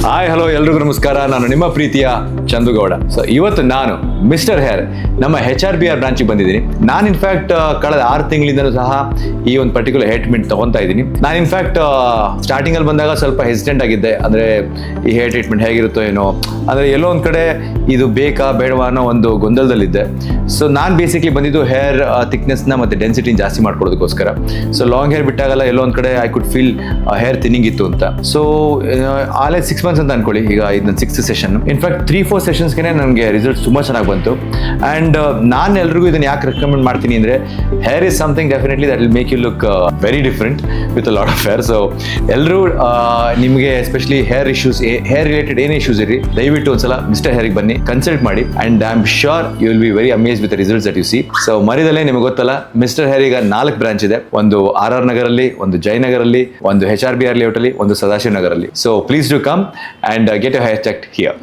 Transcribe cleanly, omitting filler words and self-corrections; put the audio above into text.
Hi hello ಎಲ್ರಿಗೂ ನಮಸ್ಕಾರ. ನಾನು ನಿಮ್ಮ ಪ್ರೀತಿಯ ಚಂದುಗೌಡ. ಸೊ ಇವತ್ತು ನಾನು ಮಿಸ್ಟರ್ ಹೇರ್ ನಮ್ಮ HRBR ಬ್ರಾಂಚಿಗೆ ಬಂದಿದ್ದೀನಿ. ನಾನು ಇನ್ಫ್ಯಾಕ್ಟ್ ಕಳೆದ 6 ತಿಂಗಳಿಂದಲೂ ಸಹ ಈ ಒಂದು ಪರ್ಟಿಕ್ಯುಲರ್ ಹೇರ್ ಟ್ರೀಟ್ಮೆಂಟ್ ತಗೊತಾ ಇದ್ದೀನಿ. ನಾನು ಇನ್ಫ್ಯಾಕ್ಟ್ ಸ್ಟಾರ್ಟಿಂಗಲ್ಲಿ ಬಂದಾಗ ಸ್ವಲ್ಪ ಹೆಸಿಟೆಂಟ್ ಆಗಿದ್ದೆ, ಅಂದರೆ ಈ ಹೇರ್ ಟ್ರೀಟ್ಮೆಂಟ್ ಹೇಗಿರುತ್ತೋ ಏನೋ, ಅಂದರೆ ಎಲ್ಲೋ ಒಂದು ಕಡೆ ಇದು ಬೇಕಾ ಬೇಡವಾ ಅನ್ನೋ ಒಂದು ಗೊಂದಲದಲ್ಲಿದ್ದೆ. ಸೊ ನಾನು ಬೇಸಿಕ್ಲಿ ಬಂದಿದ್ದು ಹೇರ್ ಥಿಕ್ನೆಸ್ನ ಮತ್ತು ಡೆನ್ಸಿಟಿನ ಜಾಸ್ತಿ ಮಾಡ್ಕೊಳ್ಳೋದಕ್ಕೋಸ್ಕರ. ಸೊ ಲಾಂಗ್ ಹೇರ್ ಬಿಟ್ಟಾಗಲ್ಲ ಎಲ್ಲೋ ಒಂದು ಕಡೆ I could feel hair thinning ಇತ್ತು ಅಂತ. ಸೊ ಆಲೇ 6 months ಅಂತ ಅನ್ಕೊಳ್ಳಿ. ಈಗ ಇದು ನನ್ನ 6th ಸೆಷನ್. ಇನ್ಫ್ಯಾಕ್ಟ್ 3-4 ಸೆಷನ್ಸ್ಗೆ ನನಗೆ ರಿಸಲ್ಟ್ಸ್ ತುಂಬ ಚೆನ್ನಾಗಿ ಬಂತು. ಆ್ಯಂಡ್ ನಾನು ಎಲ್ರಿಗೂ ಇದನ್ನು ಯಾಕೆ ರೆಕಮೆಂಡ್ ಮಾಡ್ತೀನಿ ಅಂದರೆ, here is something definitely that will make you look very different with a lot of hair. So ಎಲ್ಲರೂ ನಿಮಗೆ especially hair issues, hair related ಏನೇ ಇಶ್ಯೂಸ್ ಇರಿ, ದಯವಿಟ್ಟು ಒಂದ್ಸಲ ಮಿಸ್ಟರ್ ಹೇರಿಗೆ ಬನ್ನಿ, ಕನ್ಸಲ್ಟ್ ಮಾಡಿ. And I am sure you will be very amazed with the results that you see. So ಮರಿದಲ್ಲೇ ನಿಮಗೆ ಗೊತ್ತಲ್ಲ, ಮಿಸ್ಟರ್ ಹೇರ್ ಈಗ 4 ಬ್ರಾಂಚ್ ಇದೆ. ಒಂದು RR ನಗರಲ್ಲಿ, ಒಂದು ಜಯನಗರಲ್ಲಿ, ಒಂದು HRBR ಲೇಔಟ್ ಅಲ್ಲಿ, ಒಂದು ಸದಾಶಿವ ನಗರಲ್ಲಿ. So please do come and get your hair checked here.